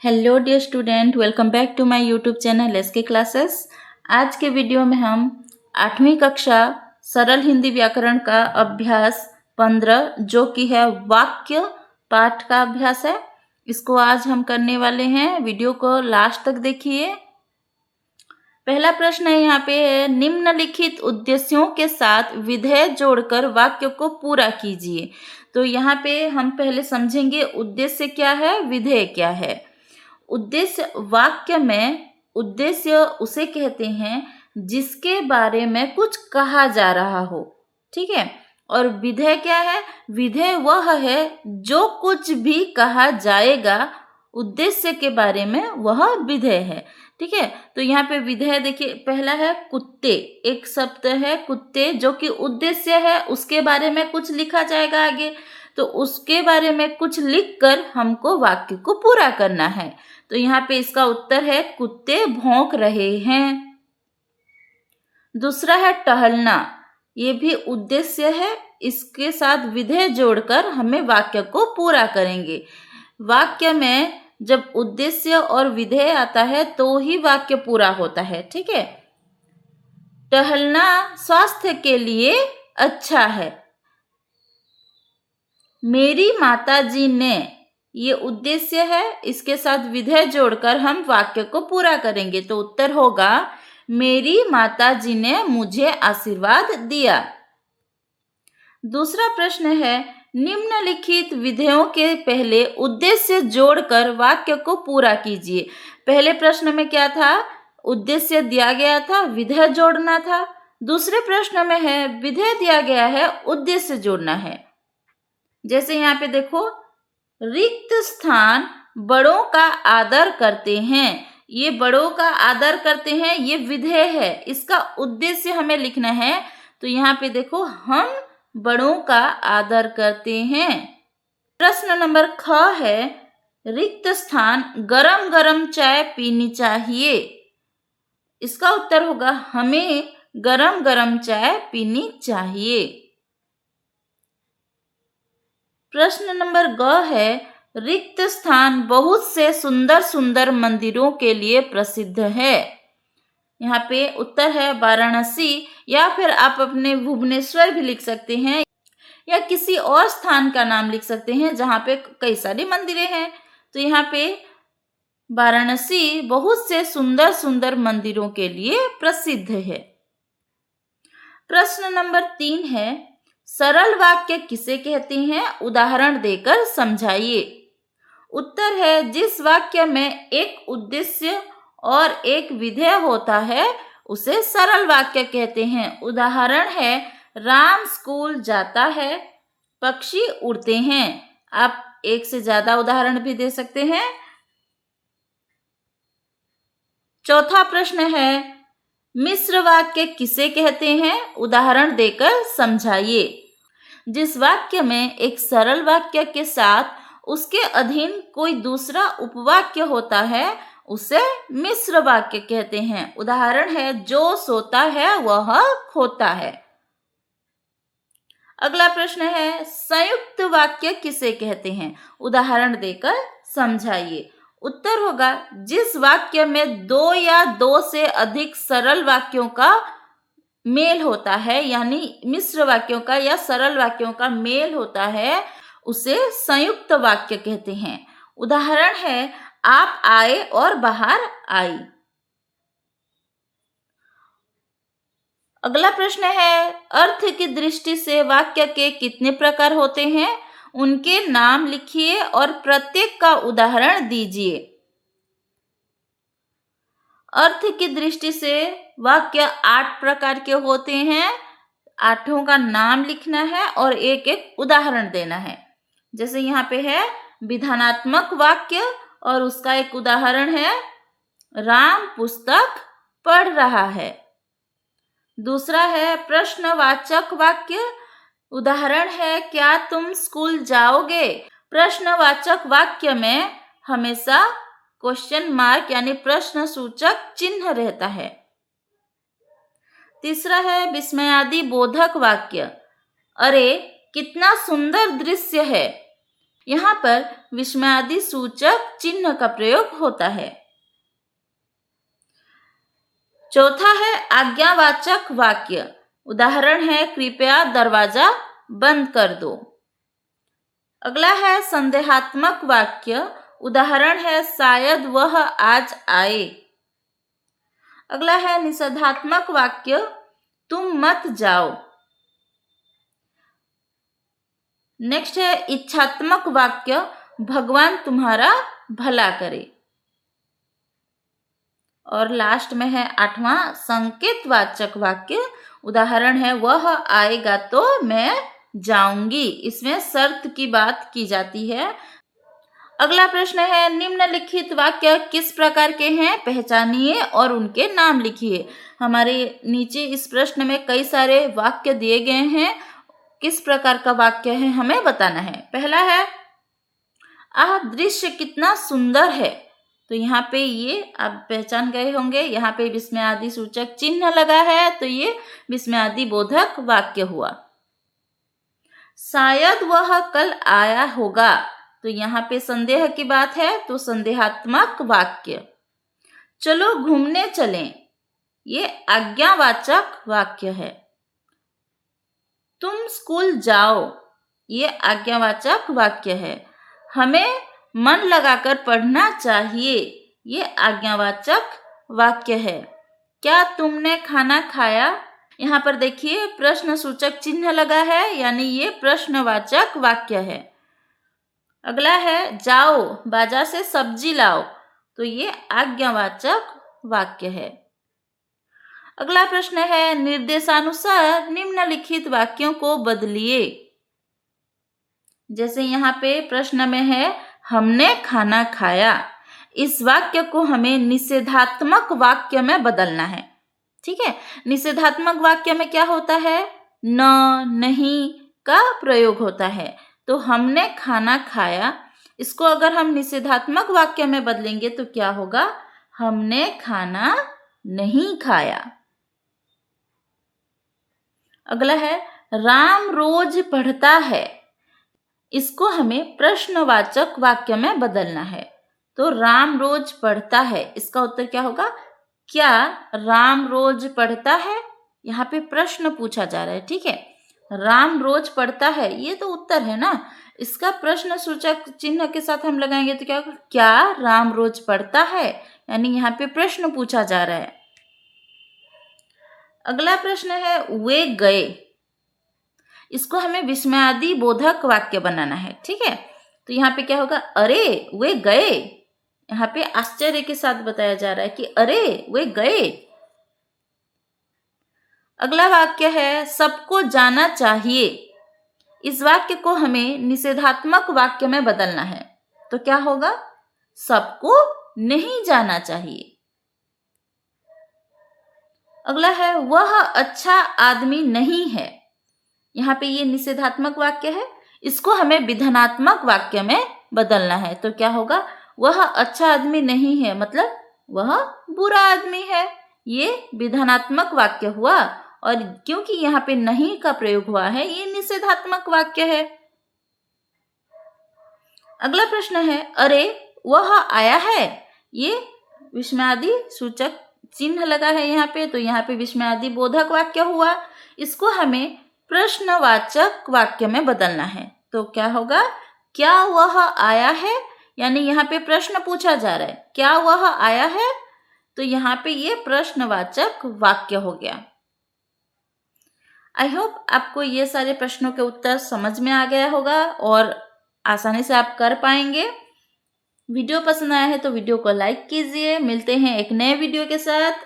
Hello dear student, welcome back to my YouTube channel SK classes. आज के video में हम 8वीं कक्षा सरल हिंदी व्याकरण का अभ्यास 15 जो कि है वाक्य पाठ का अभ्यास है, इसको आज हम करने वाले हैं। वीडियो को लास्ट तक देखिए। पहला प्रश्न है यहाँ पे है, निम्नलिखित उद्देश्यों के साथ विधेय जोड़कर वाक्य को पूरा कीजिए। तो यहाँ पे हम पहले समझेंगे उद्देश्य क्या है, विधेय क्या है। उद्देश्य वाक्य में उद्देश्य उसे कहते हैं जिसके बारे में कुछ कहा जा रहा हो, ठीक है। और विधेय क्या है? विधेय वह है जो कुछ भी कहा जाएगा उद्देश्य के बारे में, वह विधेय है, ठीक है। तो यहाँ पे विधेय देखिए, पहला है कुत्ते, एक शब्द है कुत्ते जो कि उद्देश्य है, उसके बारे में कुछ लिखा जाएगा आगे, तो उसके बारे में कुछ लिखकर हमको वाक्य को पूरा करना है। तो यहाँ पे इसका उत्तर है कुत्ते भौंक रहे हैं। दूसरा है टहलना, ये भी उद्देश्य है, इसके साथ विधेय जोड़कर हमें वाक्य को पूरा करेंगे। वाक्य में जब उद्देश्य और विधेय आता है तो ही वाक्य पूरा होता है, ठीक है। टहलना स्वास्थ्य के लिए अच्छा है। मेरी माताजी ने, ये उद्देश्य है, इसके साथ विधेय जोड़कर हम वाक्य को पूरा करेंगे। तो उत्तर होगा मेरी माताजी ने मुझे आशीर्वाद दिया। दूसरा प्रश्न है, निम्नलिखित विधेयों के पहले उद्देश्य जोड़कर वाक्य को पूरा कीजिए। पहले प्रश्न में क्या था? उद्देश्य दिया गया था, विधेय जोड़ना था। दूसरे प्रश्न में है विधेय दिया गया है, उद्देश्य जोड़ना है। जैसे यहाँ पे देखो, रिक्त स्थान बड़ों का आदर करते हैं, ये बड़ों का आदर करते हैं, ये विधेय है, इसका उद्देश्य हमें लिखना है। तो यहाँ पे देखो, हम बड़ों का आदर करते हैं। प्रश्न नंबर ख है, रिक्त स्थान गरम गरम चाय पीनी चाहिए। इसका उत्तर होगा हमें गरम गरम चाय पीनी चाहिए। प्रश्न नंबर ग है, रिक्त स्थान बहुत से सुंदर सुंदर मंदिरों के लिए प्रसिद्ध है। यहाँ पे उत्तर है वाराणसी, या फिर आप अपने भुवनेश्वर भी लिख सकते हैं, या किसी और स्थान का नाम लिख सकते हैं जहाँ पे कई सारी मंदिरें हैं। तो यहाँ पे वाराणसी बहुत से सुंदर सुंदर मंदिरों के लिए प्रसिद्ध है। प्रश्न नंबर 3 है, सरल वाक्य किसे कहते हैं, उदाहरण देकर समझाइए। उत्तर है जिस वाक्य में एक उद्देश्य और एक विधेय होता है उसे सरल वाक्य कहते हैं। उदाहरण है, राम स्कूल जाता है, पक्षी उड़ते हैं। आप एक से ज्यादा उदाहरण भी दे सकते हैं। चौथा प्रश्न है, मिश्र वाक्य किसे कहते हैं, उदाहरण देकर समझाइए। जिस वाक्य में एक सरल वाक्य के साथ उसके अधीन कोई दूसरा उपवाक्य होता है उसे मिश्र वाक्य कहते हैं। उदाहरण है, जो सोता है वह खोता है। अगला प्रश्न है, संयुक्त वाक्य किसे कहते हैं, उदाहरण देकर समझाइए। उत्तर होगा जिस वाक्य में दो या दो से अधिक सरल वाक्यों का मेल होता है, यानी मिश्र वाक्यों का या सरल वाक्यों का मेल होता है, उसे संयुक्त वाक्य कहते हैं। उदाहरण है, आप आए और बाहर आई। अगला प्रश्न है, अर्थ की दृष्टि से वाक्य के कितने प्रकार होते हैं, उनके नाम लिखिए और प्रत्येक का उदाहरण दीजिए। अर्थ की दृष्टि से वाक्य 8 प्रकार के होते हैं। 8 का नाम लिखना है और एक एक उदाहरण देना है। जैसे यहाँ पे है विधानात्मक वाक्य और उसका एक उदाहरण है, राम पुस्तक पढ़ रहा है। दूसरा है प्रश्नवाचक वाक्य, उदाहरण है, क्या तुम स्कूल जाओगे। प्रश्नवाचक वाक्य में हमेशा क्वेश्चन मार्क यानी प्रश्न सूचक चिन्ह रहता है। तीसरा है विस्मयादि बोधक वाक्य, अरे कितना सुंदर दृश्य है। यहाँ पर विस्मयादि सूचक चिन्ह का प्रयोग होता है। चौथा है आज्ञावाचक वाक्य। उदाहरण है कृपया दरवाजा बंद कर दो। अगला है संदेहात्मक वाक्य। उदाहरण है शायद वह आज आए। अगला है निषेधात्मक वाक्य, तुम मत जाओ। नेक्स्ट है इच्छात्मक वाक्य, भगवान तुम्हारा भला करे। और लास्ट में है आठवां संकेतवाचक वाक्य। उदाहरण है वह आएगा तो मैं जाऊंगी। इसमें शर्त की बात की जाती है। अगला प्रश्न है निम्नलिखित वाक्य किस प्रकार के हैं, पहचानिए और उनके नाम लिखिए। हमारे नीचे इस प्रश्न में कई सारे वाक्य दिए गए हैं। किस प्रकार का वाक्य है हमें बताना है। पहला है आह दृश्य कितना सुंदर है। तो यहाँ पे ये आप पहचान गए होंगे, यहाँ पे विस्मयादि सूचक चिन्ह लगा है तो ये विस्मयादि बोधक वाक्य हुआ। शायद वह कल आया होगा, तो यहाँ पे संदेह की बात है तो संदेहात्मक वाक्य। चलो घूमने चलें, ये आज्ञावाचक वाक्य है। तुम स्कूल जाओ, ये आज्ञावाचक वाक्य है। हमें मन लगाकर पढ़ना चाहिए, ये आज्ञावाचक वाक्य है। क्या तुमने खाना खाया? यहाँ पर देखिए प्रश्न सूचक चिन्ह लगा है, यानी ये प्रश्नवाचक वाक्य है। अगला है जाओ बाजार से सब्जी लाओ, तो ये आज्ञावाचक वाक्य है। अगला प्रश्न है निर्देशानुसार निम्नलिखित वाक्यों को बदलिए। जैसे यहाँ पे प्रश्न में है हमने खाना खाया, इस वाक्य को हमें निषेधात्मक वाक्य में बदलना है। ठीक है, निषेधात्मक वाक्य में क्या होता है, न नहीं का प्रयोग होता है। तो हमने खाना खाया, इसको अगर हम निषेधात्मक वाक्य में बदलेंगे तो क्या होगा, हमने खाना नहीं खाया। अगला है राम रोज पढ़ता है, इसको हमें प्रश्नवाचक वाक्य में बदलना है। तो राम रोज पढ़ता है, इसका उत्तर क्या होगा, क्या राम रोज पढ़ता है? यहाँ पे प्रश्न पूछा जा रहा है। ठीक है, राम रोज पढ़ता है ये तो उत्तर है ना, इसका प्रश्न सूचक चिन्ह के साथ हम लगाएंगे तो क्या होगा, क्या राम रोज पढ़ता है, यानी यहाँ पे प्रश्न पूछा जा रहा है। अगला प्रश्न है वे गए, इसको हमें विस्मयादि बोधक वाक्य बनाना है। ठीक है, तो यहाँ पे क्या होगा, अरे वे गए। यहाँ पे आश्चर्य के साथ बताया जा रहा है कि अरे वे गए। अगला वाक्य है सबको जाना चाहिए, इस वाक्य को हमें निषेधात्मक वाक्य में बदलना है। तो क्या होगा, सबको नहीं जाना चाहिए। अगला है वह अच्छा आदमी नहीं है, यहाँ पे ये निषेधात्मक वाक्य है, इसको हमें विधानात्मक वाक्य में बदलना है। तो क्या होगा, वह अच्छा आदमी नहीं है मतलब वह बुरा आदमी है। ये विधानात्मक वाक्य हुआ, और क्योंकि यहाँ पे नहीं का प्रयोग हुआ है ये निषेधात्मक वाक्य है। अगला प्रश्न है अरे वह आया है, ये विस्मयादि सूचक चिन्ह लगा है यहाँ पे, तो यहाँ पे विस्मयादि बोधक वाक्य हुआ। इसको हमें प्रश्नवाचक वाक्य में बदलना है। तो क्या होगा, क्या वह आया है, यानी यहाँ पे प्रश्न पूछा जा रहा है, क्या वह आया है, तो यहाँ पे ये प्रश्नवाचक वाक्य हो गया। आई होप आपको ये सारे प्रश्नों के उत्तर समझ में आ गया होगा और आसानी से आप कर पाएंगे। वीडियो पसंद आया है तो वीडियो को लाइक कीजिए। मिलते हैं एक नए वीडियो के साथ।